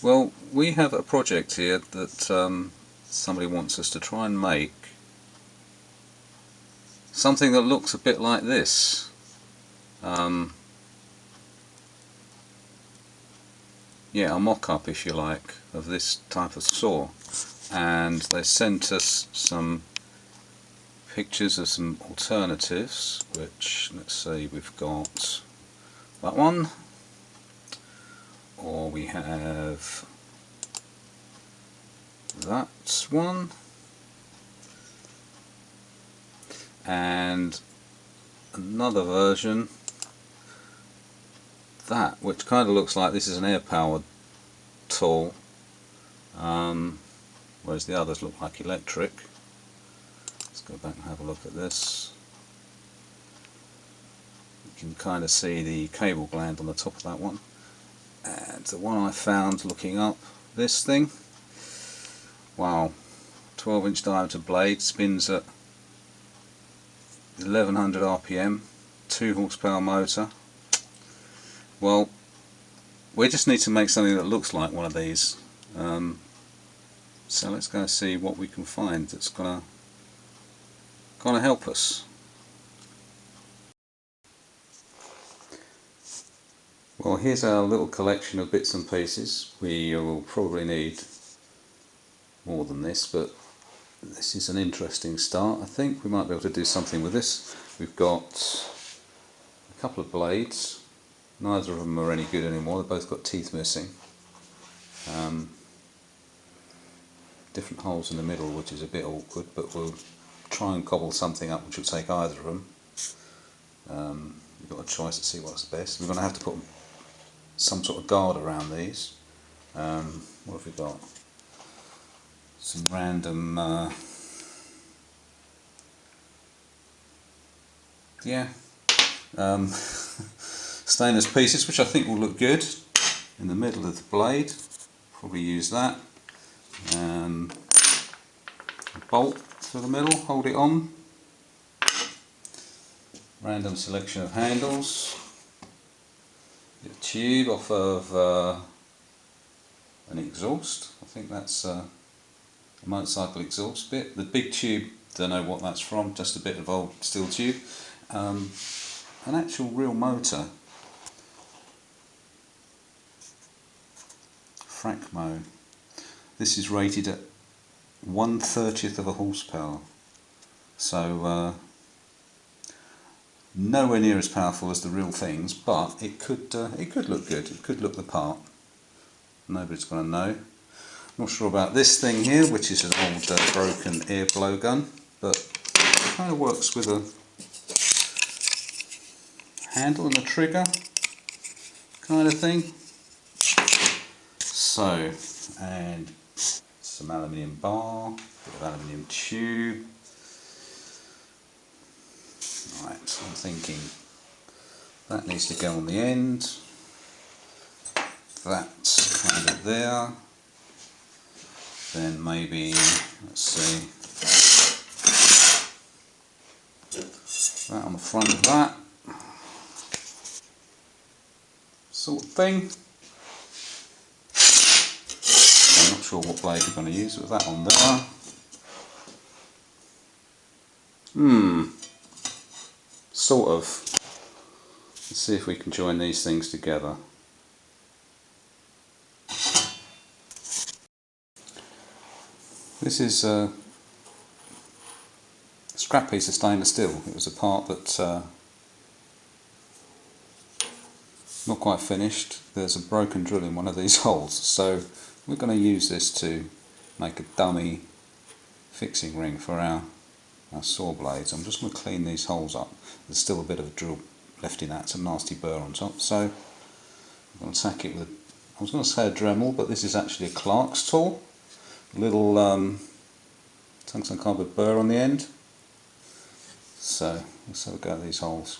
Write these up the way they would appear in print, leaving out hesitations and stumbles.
Well, we have a project here that somebody wants us to try and make something that looks a bit like this. Yeah, a mock-up, if you like, of this type of saw. And they sent us some pictures of some alternatives, which, let's see, we've got that one, or we have that one, and another version, that, which kind of looks like this is an air-powered tool, whereas the others look like electric. Let's go back and have a look at this. You can kind of see the cable gland on the top of that one. And the one I found looking up this thing, wow, 12-inch diameter blade, spins at 1100 RPM, 2 horsepower motor. Well, we just need to make something that looks like one of these. So let's go see what we can find that's gonna help us. Well, here's our little collection of bits and pieces. We will probably need more than this, but this is an interesting start. I think we might be able to do something with this. We've got a couple of blades. Neither of them are any good anymore. They've both got teeth missing. Different holes in the middle, which is a bit awkward, but we'll try and cobble something up which will take either of them. We've got a choice to see what's best. We're going to have to put some sort of guard around these. What have we got? Some random stainless pieces, which I think will look good in the middle of the blade. Probably use that. A bolt through the middle, hold it on. Random selection of handles. A tube off of an exhaust. I think that's a motorcycle exhaust bit. The big tube, don't know what that's from, just a bit of old steel tube. An actual real motor. Fracmo. This is rated at 1/30th of a horsepower. So nowhere near as powerful as the real things, but it could look good. It could look the part. Nobody's going to know. Not sure about this thing here, which is an old broken air blowgun, but it kind of works with a handle and a trigger kind of thing. So, and some aluminium bar, bit of aluminium tube. Right, so I'm thinking that needs to go on the end. That's kind of there. Then maybe, let's see, that on the front of that sort of thing. I'm not sure what blade we're going to use with that on there. Sort of. Let's see if we can join these things together. This is a scrap piece of stainless steel. It was a part that not quite finished. There's a broken drill in one of these holes, so we're going to use this to make a dummy fixing ring for our saw blades. I'm just going to clean these holes up. There's still a bit of a drill left in that, some nasty burr on top, so I'm going to tack it with, I was going to say a Dremel, but this is actually a Clark's tool. Little tungsten carbide burr on the end. So let's have a go at these holes.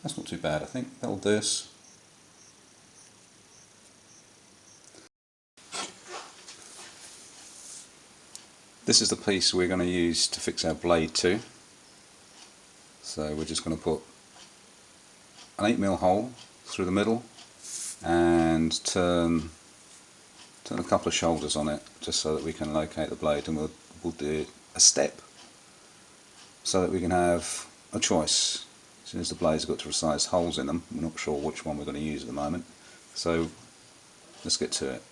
That's not too bad, I think. That'll do us. This is the piece we're going to use to fix our blade to. So we're just going to put an 8mm hole through the middle and turn a couple of shoulders on it just so that we can locate the blade, and we'll do a step so that we can have a choice. As soon as the blade's got to size holes in them, we're not sure which one we're going to use at the moment, so let's get to it.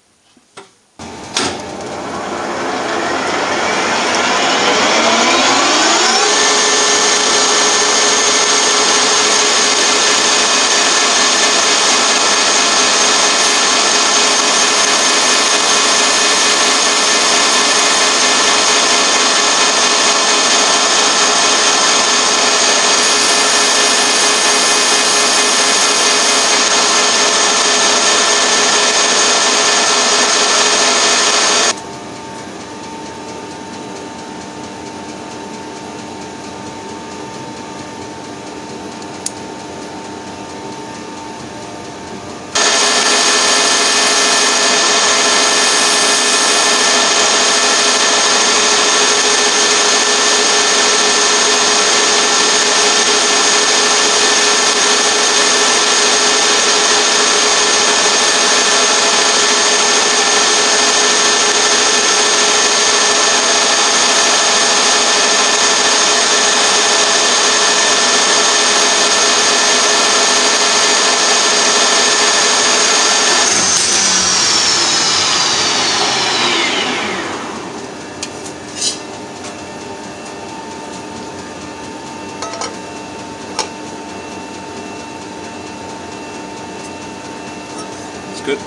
Good.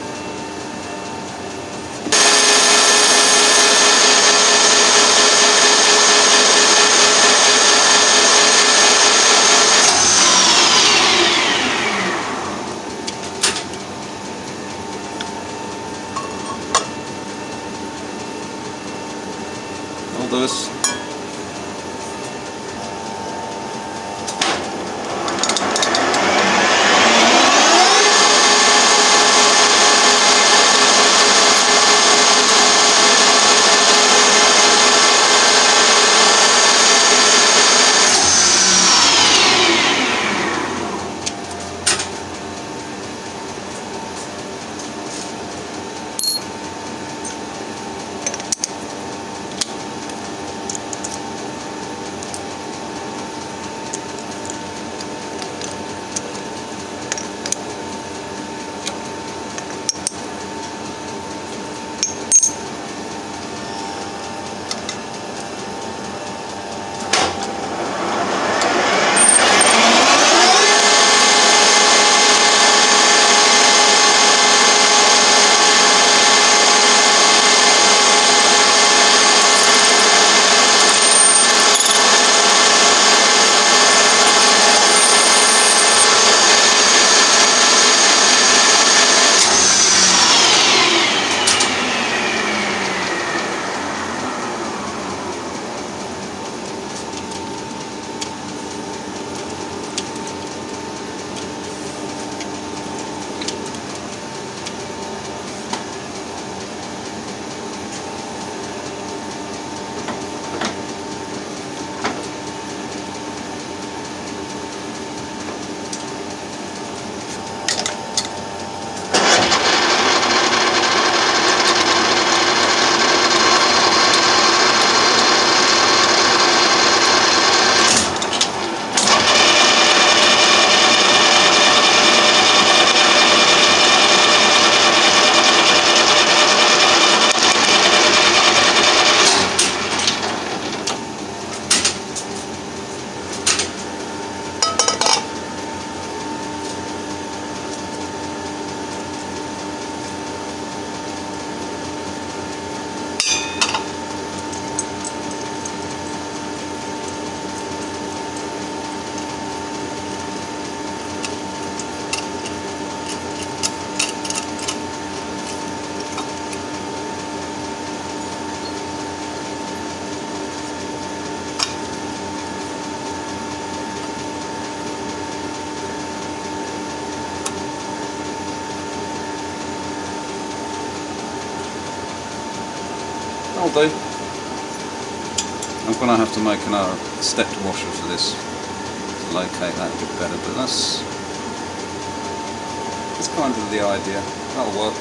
All this. that'll do. I'm going to have to make another stepped washer for this to locate that a bit better, but that's kind of the idea. That'll work.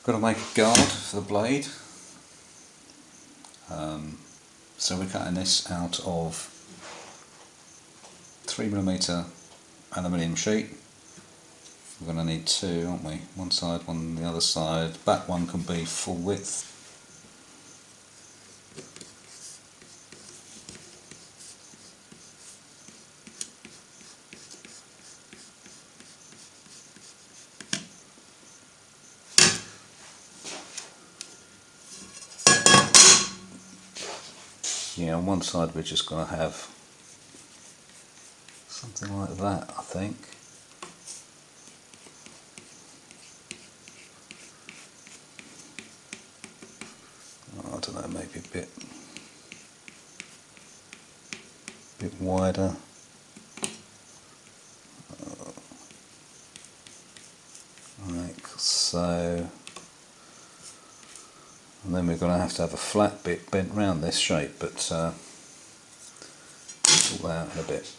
Got to make a guard for the blade. So we're cutting this out of 3mm aluminium sheet. We're going to need two, aren't we? One side, one on the other side. Back one can be full width. Yeah, on one side we're just going to have something like that, I think. Oh, I don't know, maybe a bit wider. Like so. And then we're going to have a flat bit bent round this shape, but we'll sort that out in a bit.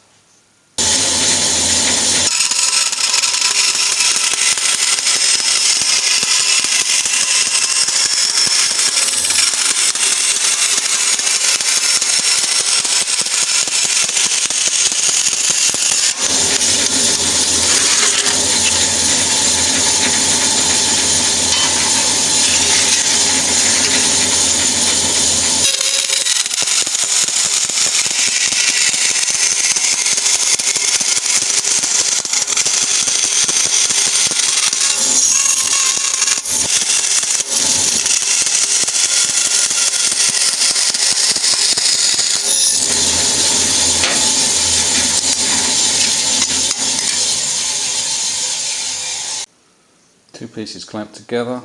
Two pieces clamped together.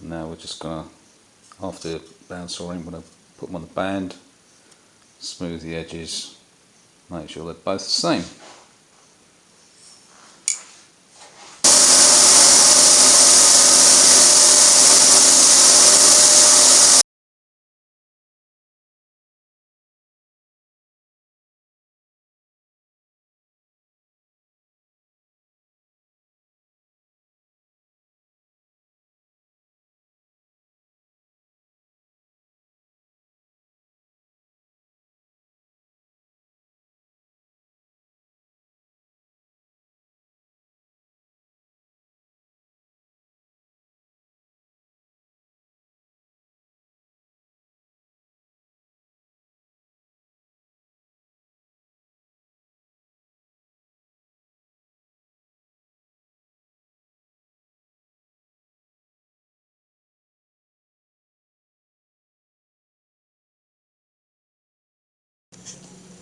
Now we're just going to, after band sawing, we're going to put them on the band, smooth the edges, make sure they're both the same.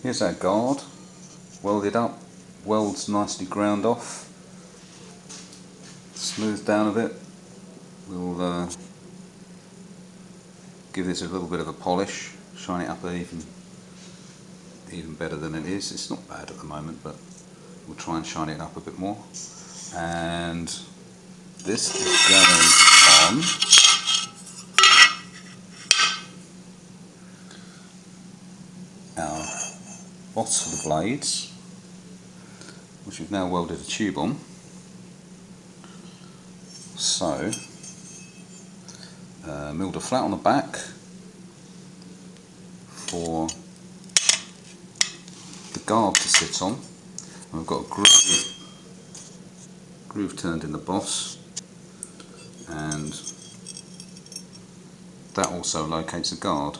Here's our guard, welded up, welds nicely ground off, smoothed down a bit. We'll give this a little bit of a polish, shine it up even better than it is. It's not bad at the moment, but we'll try and shine it up a bit more. And this is going on our boss for the blades, which we've now welded a tube on. So, milled a flat on the back for the guard to sit on, and we've got a groove turned in the boss, and that also locates the guard.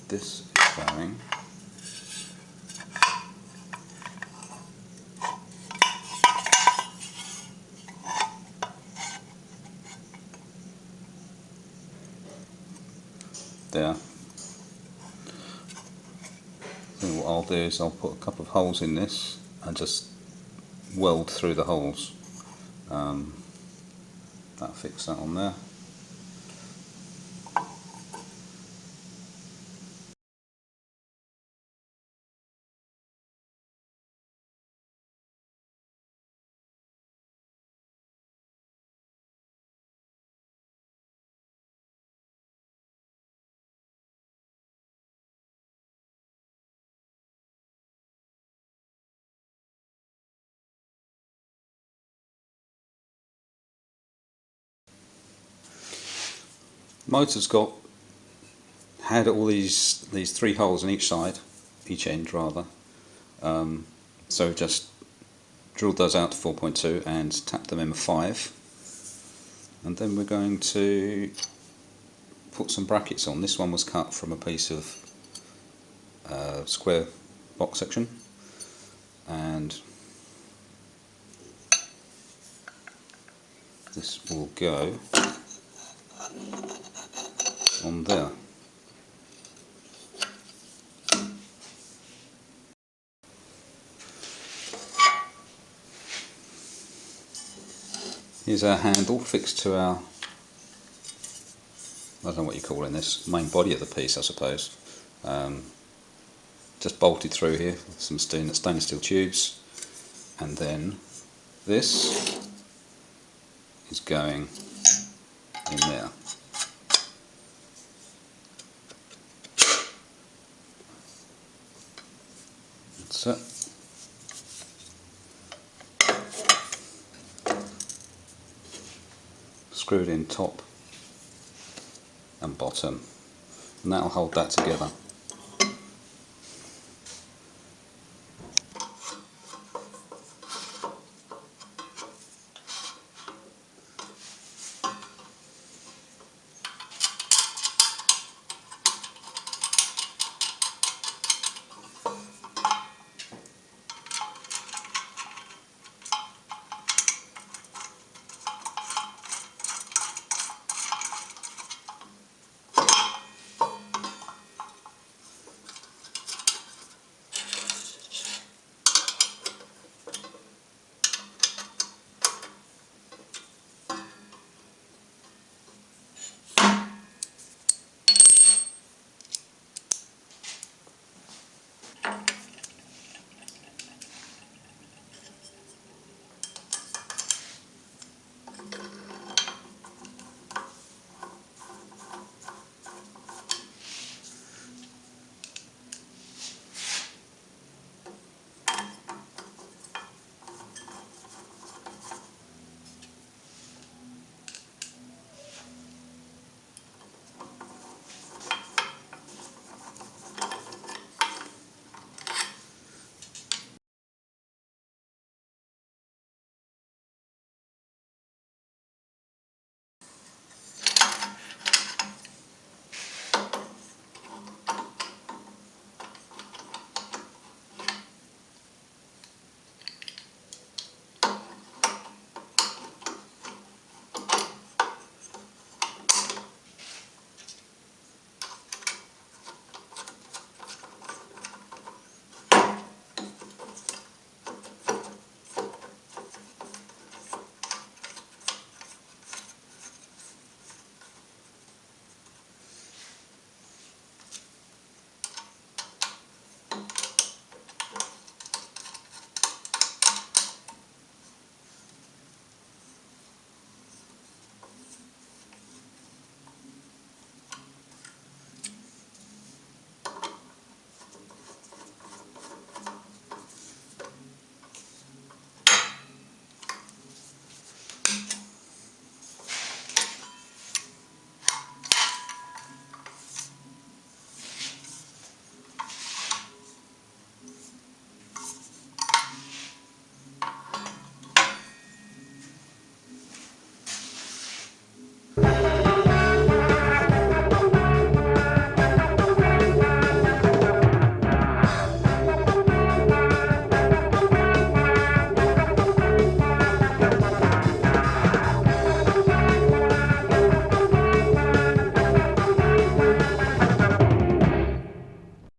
This is going there. I think what I'll do is I'll put a couple of holes in this and just weld through the holes. That'll fix that on there. motor's had all these 3 holes on each side, each end rather. So just drilled those out to 4.2 and tapped them in with 5, and then we're going to put some brackets on. This one was cut from a piece of square box section, and this will go on there. Here's our handle fixed to our, I don't know what you're calling this, main body of the piece I suppose. Just bolted through here with some stainless steel tubes, and then this is going in there. That's it. Screwed in top and bottom, and that'll hold that together.